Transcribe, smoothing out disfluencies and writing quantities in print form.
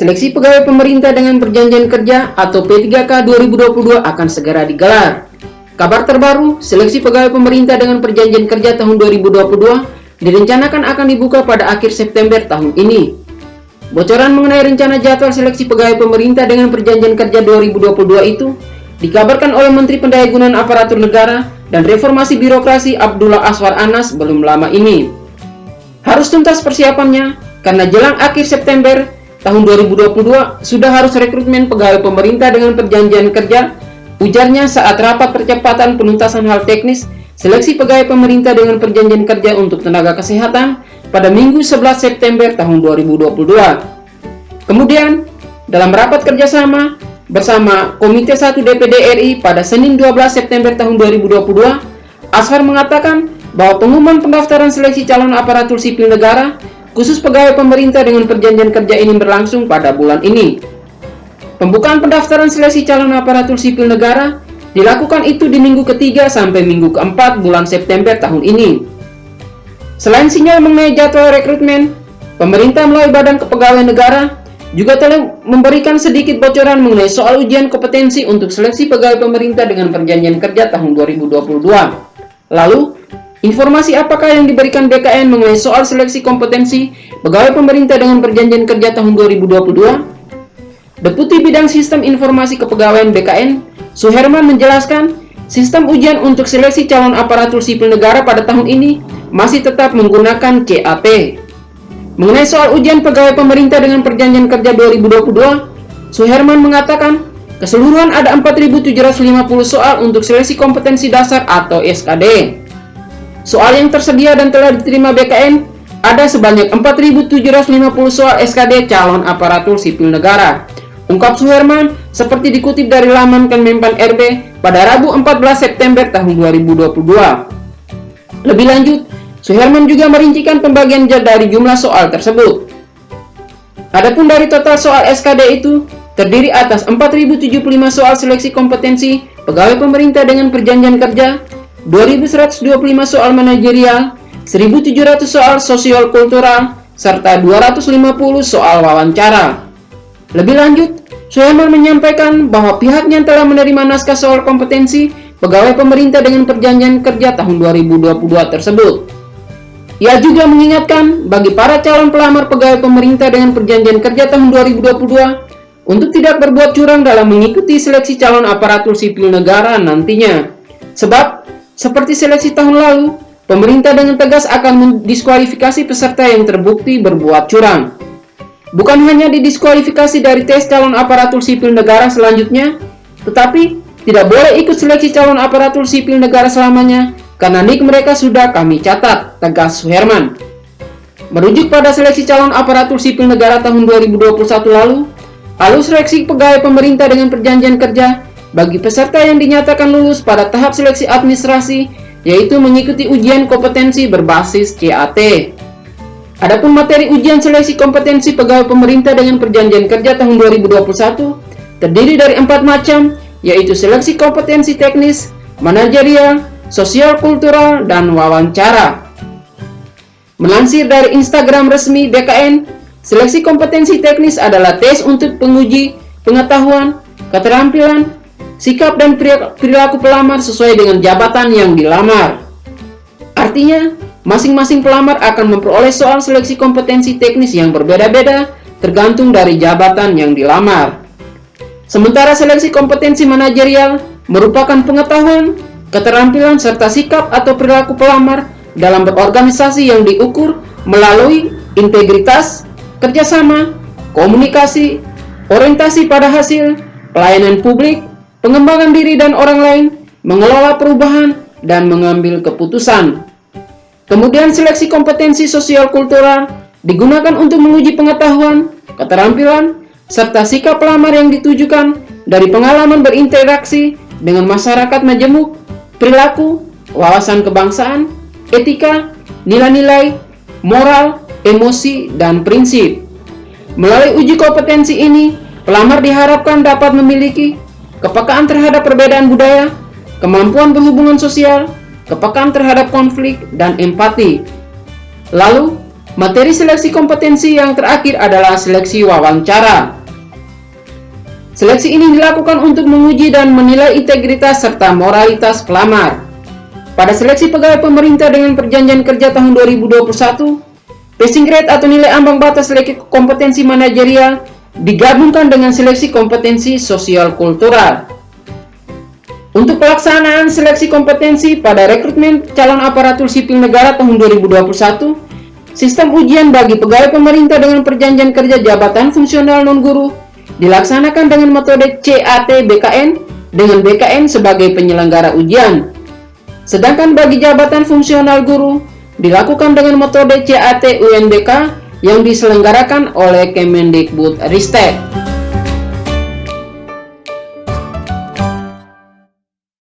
seleksi pegawai pemerintah dengan perjanjian kerja atau P3K 2022 akan segera digelar. Kabar terbaru, seleksi pegawai pemerintah dengan perjanjian kerja tahun 2022 direncanakan akan dibuka pada akhir September tahun ini. Bocoran mengenai rencana jadwal seleksi pegawai pemerintah dengan perjanjian kerja 2022 itu dikabarkan oleh Menteri Pendayagunaan Aparatur Negara dan Reformasi Birokrasi Abdullah Azwar Anas belum lama ini. Harus tuntas persiapannya karena jelang akhir September tahun 2022 sudah harus rekrutmen pegawai pemerintah dengan perjanjian kerja, ujarnya saat rapat percepatan penuntasan hal teknis seleksi pegawai pemerintah dengan perjanjian kerja untuk tenaga kesehatan pada Minggu 11 September tahun 2022. Kemudian, dalam rapat kerjasama bersama Komite 1 DPD RI pada Senin 12 September tahun 2022, Azwar mengatakan bahwa pengumuman pendaftaran seleksi calon aparatur sipil negara khusus pegawai pemerintah dengan perjanjian kerja ini berlangsung pada bulan ini. Pembukaan pendaftaran seleksi calon aparatur sipil negara dilakukan itu di minggu ketiga sampai minggu keempat bulan September tahun ini. Selain sinyal mengenai jadwal rekrutmen, pemerintah melalui Badan Kepegawaian Negara juga telah memberikan sedikit bocoran mengenai soal ujian kompetensi untuk seleksi pegawai pemerintah dengan perjanjian kerja tahun 2022. Lalu, informasi apakah yang diberikan BKN mengenai soal seleksi kompetensi pegawai pemerintah dengan perjanjian kerja tahun 2022? Deputi Bidang Sistem Informasi Kepegawaian BKN, Suherman menjelaskan, sistem ujian untuk seleksi calon aparatur sipil negara pada tahun ini masih tetap menggunakan CAT. Mengenai soal ujian pegawai pemerintah dengan perjanjian kerja 2022, Suherman mengatakan, keseluruhan ada 4.750 soal untuk seleksi kompetensi dasar atau SKD. Soal yang tersedia dan telah diterima BKN ada sebanyak 4.750 soal SKD calon aparatur sipil negara, ungkap Suherman seperti dikutip dari laman Kemenpan RB pada Rabu 14 September tahun 2022. Lebih lanjut, Suherman juga merincikan pembagian dari jumlah soal tersebut. Adapun dari total soal SKD itu terdiri atas 4.075 soal seleksi kompetensi pegawai pemerintah dengan perjanjian kerja, 2.125 soal manajerial, 1.700 soal sosial kultural, serta 250 soal wawancara. Lebih lanjut, Suherman menyampaikan bahwa pihaknya telah menerima naskah soal kompetensi pegawai pemerintah dengan perjanjian kerja tahun 2022 tersebut. Ia juga mengingatkan bagi para calon pelamar pegawai pemerintah dengan perjanjian kerja tahun 2022 untuk tidak berbuat curang dalam mengikuti seleksi calon aparatur sipil negara nantinya. Sebab, seperti seleksi tahun lalu, pemerintah dengan tegas akan mendiskualifikasi peserta yang terbukti berbuat curang. Bukan hanya didiskualifikasi dari tes calon aparatur sipil negara selanjutnya, tetapi tidak boleh ikut seleksi calon aparatur sipil negara selamanya, karena nik mereka sudah kami catat, tegas Suherman. Merujuk pada seleksi calon aparatur sipil negara tahun 2021 lalu, alur seleksi pegawai pemerintah dengan perjanjian kerja bagi peserta yang dinyatakan lulus pada tahap seleksi administrasi, yaitu mengikuti ujian kompetensi berbasis CAT. Adapun materi ujian seleksi kompetensi pegawai pemerintah dengan perjanjian kerja tahun 2021 terdiri dari 4 macam, yaitu seleksi kompetensi teknis, manajerial, sosial kultural, dan wawancara. Melansir dari Instagram resmi BKN, seleksi kompetensi teknis adalah tes untuk penguji pengetahuan, keterampilan, sikap dan perilaku pelamar sesuai dengan jabatan yang dilamar. Artinya, masing-masing pelamar akan memperoleh soal seleksi kompetensi teknis yang berbeda-beda tergantung dari jabatan yang dilamar. Sementara seleksi kompetensi manajerial merupakan pengetahuan, keterampilan serta sikap atau perilaku pelamar dalam berorganisasi yang diukur melalui integritas, kerjasama, komunikasi, orientasi pada hasil, pelayanan publik, pengembangan diri dan orang lain, mengelola perubahan, dan mengambil keputusan. Kemudian seleksi kompetensi sosial kultural digunakan untuk menguji pengetahuan, keterampilan, serta sikap pelamar yang ditujukan dari pengalaman berinteraksi dengan masyarakat majemuk, perilaku, wawasan kebangsaan, etika, nilai-nilai, moral, emosi, dan prinsip. Melalui uji kompetensi ini, pelamar diharapkan dapat memiliki kepekaan terhadap perbedaan budaya, kemampuan berhubungan sosial, kepekaan terhadap konflik, dan empati. Lalu, Materi seleksi kompetensi yang terakhir adalah seleksi wawancara. Seleksi ini dilakukan untuk menguji dan menilai integritas serta moralitas pelamar. Pada seleksi pegawai pemerintah dengan perjanjian kerja tahun 2021, passing grade atau nilai ambang batas seleksi kompetensi manajerial digabungkan dengan seleksi kompetensi sosial kultural. Untuk pelaksanaan seleksi kompetensi pada rekrutmen calon aparatur sipil negara tahun 2021, sistem ujian bagi pegawai pemerintah dengan perjanjian kerja jabatan fungsional non-guru dilaksanakan dengan metode CAT-BKN dengan BKN sebagai penyelenggara ujian. Sedangkan bagi jabatan fungsional guru dilakukan dengan metode CAT-UNBK yang diselenggarakan oleh Kemendikbud Ristek.